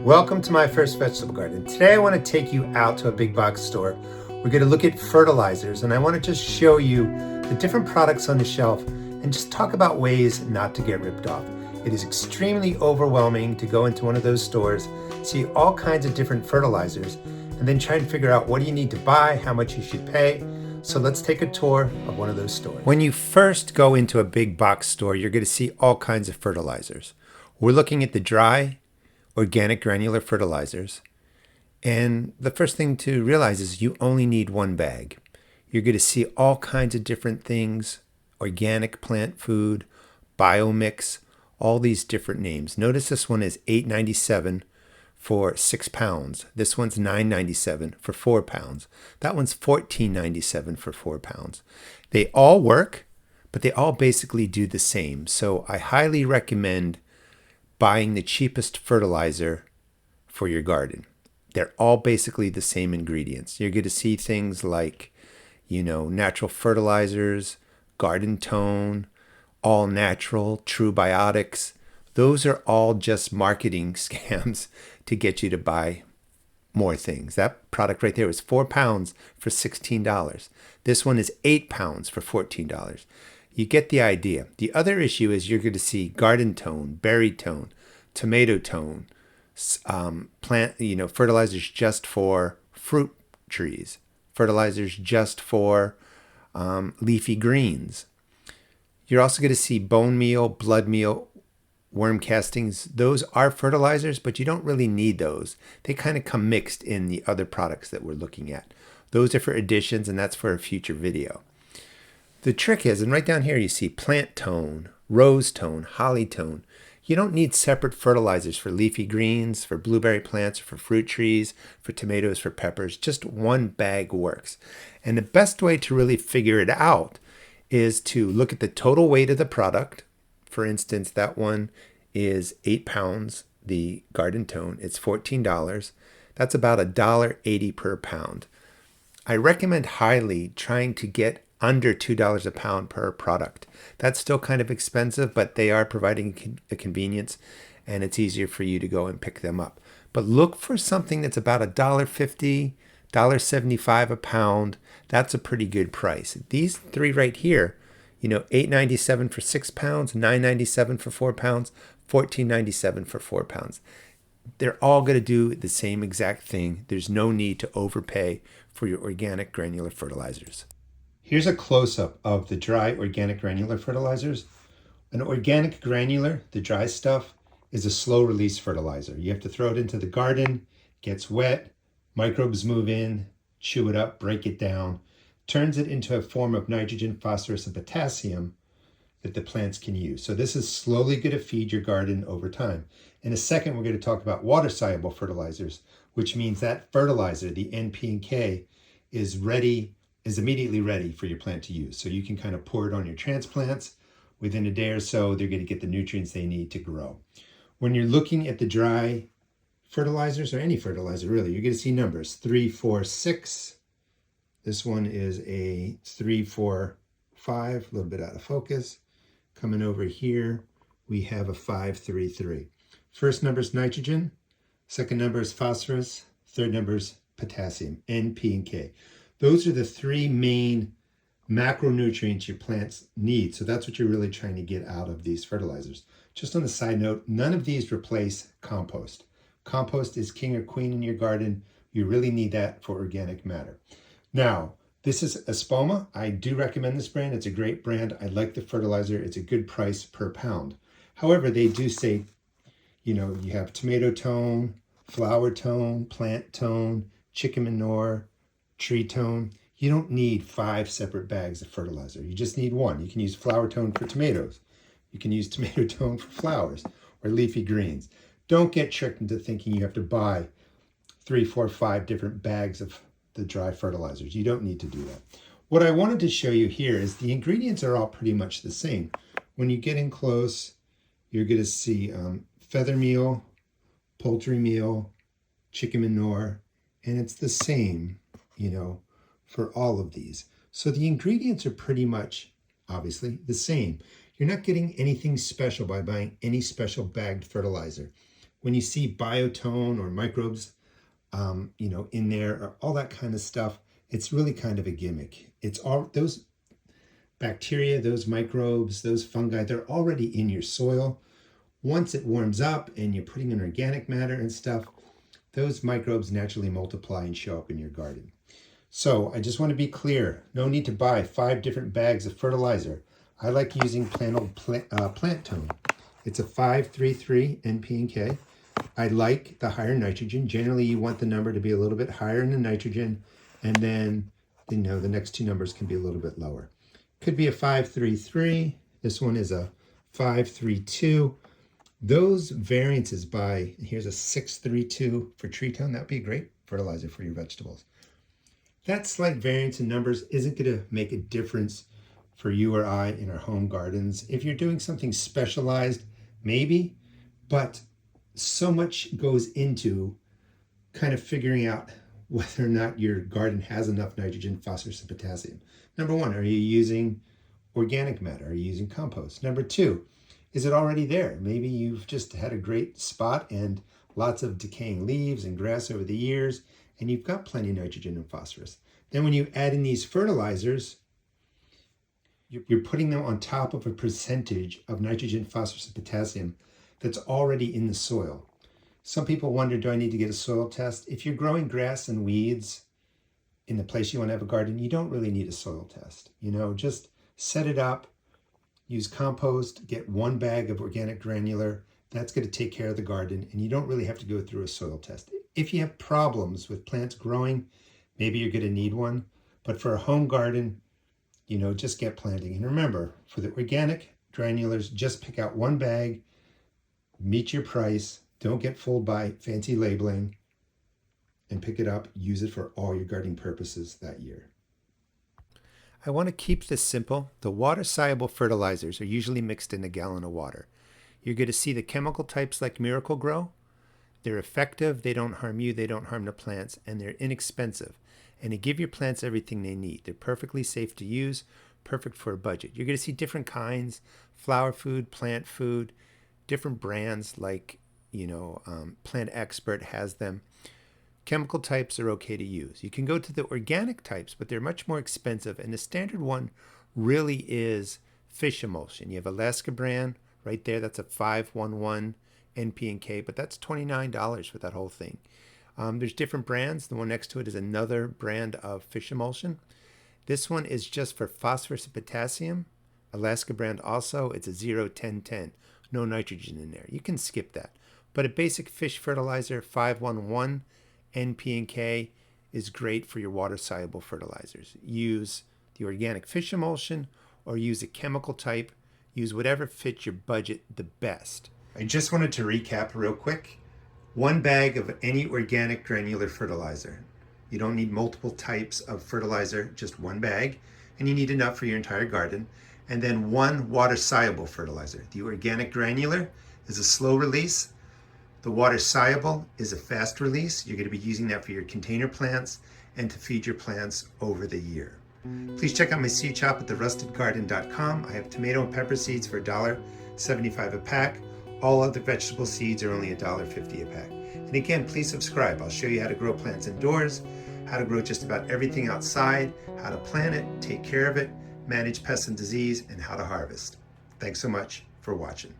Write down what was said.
Welcome to my first vegetable garden. Today I want to take you out to a big box store. We're going to look at fertilizers, and I want to just show you the different products on the shelf and just talk about ways not to get ripped off. It is extremely overwhelming to go into one of those stores, see all kinds of different fertilizers, and then try and figure out what do you need to buy, how much you should pay. So let's take a tour of one of those stores. When you first go into a big box store, you're going to see all kinds of fertilizers. We're looking at the dry, organic granular fertilizers. And the first thing to realize is you only need one bag. You're going to see all kinds of different things, organic plant food, biomix, all these different names. Notice this one is $8.97 for 6 pounds. This one's $9.97 for 4 pounds. That one's $14.97 for 4 pounds. They all work, but they all basically do the same. So I highly recommend buying the cheapest fertilizer for your garden. They're all basically the same ingredients. You're going to see things like, natural fertilizers, garden tone, all natural, true biotics. Those are all just marketing scams to get you to buy more things. That product right there was 4 pounds for $16. This one is 8 pounds for $14. You get the idea. The other issue is you're going to see garden tone, berry tone, tomato tone, fertilizers just for fruit trees, fertilizers just for leafy greens. You're also going to see bone meal, blood meal, worm castings. Those are fertilizers, but you don't really need those. They kind of come mixed in the other products that we're looking at. Those are for additions, and that's for a future video. The trick is, and right down here you see plant tone, rose tone, holly tone. You don't need separate fertilizers for leafy greens, for blueberry plants, for fruit trees, for tomatoes, for peppers. Just one bag works. And the best way to really figure it out is to look at the total weight of the product. For instance, that one is 8 pounds, the garden tone. It's $14. That's about $1.80 per pound. I recommend highly trying to get under $2 a pound per product. That's still kind of expensive, but they are providing a convenience, and it's easier for you to go and pick them up. But look for something that's about $1.50, $1.75 a pound. That's a pretty good price. These three right here, $8.97 for 6 pounds, $9.97 for 4 pounds, $14.97 for 4 pounds. They're all going to do the same exact thing. There's no need to overpay for your organic granular fertilizers. Here's a close-up of the dry organic granular fertilizers. An organic granular, the dry stuff, is a slow-release fertilizer. You have to throw it into the garden, gets wet, microbes move in, chew it up, break it down, turns it into a form of nitrogen, phosphorus, and potassium that the plants can use. So this is slowly going to feed your garden over time. In a second, we're going to talk about water-soluble fertilizers, which means that fertilizer, the N, P, and K, is immediately ready for your plant to use. So you can kind of pour it on your transplants. Within a day or so, they're going to get the nutrients they need to grow. When you're looking at the dry fertilizers, or any fertilizer really, you're going to see numbers 3, 4, 6. This one is a 3, 4, 5, a little bit out of focus. Coming over here, we have a 5, 3, 3. First number is nitrogen, second number is phosphorus, third number is potassium, N, P, and K. Those are the three main macronutrients your plants need. So that's what you're really trying to get out of these fertilizers. Just on a side note, none of these replace compost. Compost is king or queen in your garden. You really need that for organic matter. Now, this is Espoma. I do recommend this brand. It's a great brand. I like the fertilizer. It's a good price per pound. However, they do say, you have tomato tone, flower tone, plant tone, chicken manure, tree tone. You don't need 5 separate bags of fertilizer. You just need one. You can use flower tone for tomatoes. You can use tomato tone for flowers or leafy greens. Don't get tricked into thinking you have to buy 3, 4, 5 different bags of the dry fertilizers. You don't need to do that. What I wanted to show you here is the ingredients are all pretty much the same. When you get in close, you're going to see feather meal, poultry meal, chicken manure, and it's the same, for all of these. So the ingredients are pretty much, obviously, the same. You're not getting anything special by buying any special bagged fertilizer. when you see biotone or microbes, in there, or all that kind of stuff, it's really kind of a gimmick. It's all those bacteria, those microbes, those fungi, they're already in your soil. Once it warms up and you're putting in organic matter and stuff, those microbes naturally multiply and show up in your garden. So I just want to be clear, no need to buy 5 different bags of fertilizer. I like using plant tone. It's a 533 NP and K. I like the higher nitrogen. Generally, you want the number to be a little bit higher in the nitrogen, and then the next 2 numbers can be a little bit lower. Could be a 533. This one is a 532. Those variances by, here's a 632 for tree tone. That'd be a great fertilizer for your vegetables. That slight variance in numbers isn't going to make a difference for you or I in our home gardens. If you're doing something specialized, maybe, but so much goes into kind of figuring out whether or not your garden has enough nitrogen, phosphorus, and potassium. Number 1, are you using organic matter? Are you using compost? Number 2, is it already there? Maybe you've just had a great spot and lots of decaying leaves and grass over the years, and you've got plenty of nitrogen and phosphorus. Then when you add in these fertilizers, you're putting them on top of a percentage of nitrogen, phosphorus, and potassium that's already in the soil. Some people wonder, do I need to get a soil test? If you're growing grass and weeds in the place you want to have a garden, you don't really need a soil test. Just set it up, use compost, get 1 bag of organic granular. That's going to take care of the garden, and you don't really have to go through a soil test. If you have problems with plants growing, maybe you're going to need one. But for a home garden, just get planting. And remember, for the organic granulars, just pick out 1 bag, meet your price, don't get fooled by fancy labeling, and pick it up, use it for all your gardening purposes that year. I want to keep this simple. The water-soluble fertilizers are usually mixed in a gallon of water. You're going to see the chemical types like Miracle-Gro. They're effective, they don't harm you, they don't harm the plants, and they're inexpensive. And they give your plants everything they need. They're perfectly safe to use, perfect for a budget. You're going to see different kinds, flower food, plant food, different brands like, Plant Expert has them. Chemical types are okay to use. You can go to the organic types, but they're much more expensive. And the standard one really is fish emulsion. You have Alaska brand right there. That's a 511 NP and K, but that's $29 for that whole thing. There's different brands. The one next to it is another brand of fish emulsion. This one is just for phosphorus and potassium. Alaska brand also. It's a 0-10-10. No nitrogen in there. You can skip that. But a basic fish fertilizer, 511 NP and K, is great for your water-soluble fertilizers. Use the organic fish emulsion or use a chemical type. Use whatever fits your budget the best. I just wanted to recap real quick. 1 bag of any organic granular fertilizer. You don't need multiple types of fertilizer, just 1 bag, and you need enough for your entire garden. And then 1 water-soluble fertilizer. The organic granular is a slow release. The water-soluble is a fast release. You're going to be using that for your container plants and to feed your plants over the year. Please check out my seed shop at therustedgarden.com. I have tomato and pepper seeds for $1.75 a pack. All other vegetable seeds are only $1.50 a pack. And again, please subscribe. I'll show you how to grow plants indoors, how to grow just about everything outside, how to plant it, take care of it, manage pests and disease, and how to harvest. Thanks so much for watching.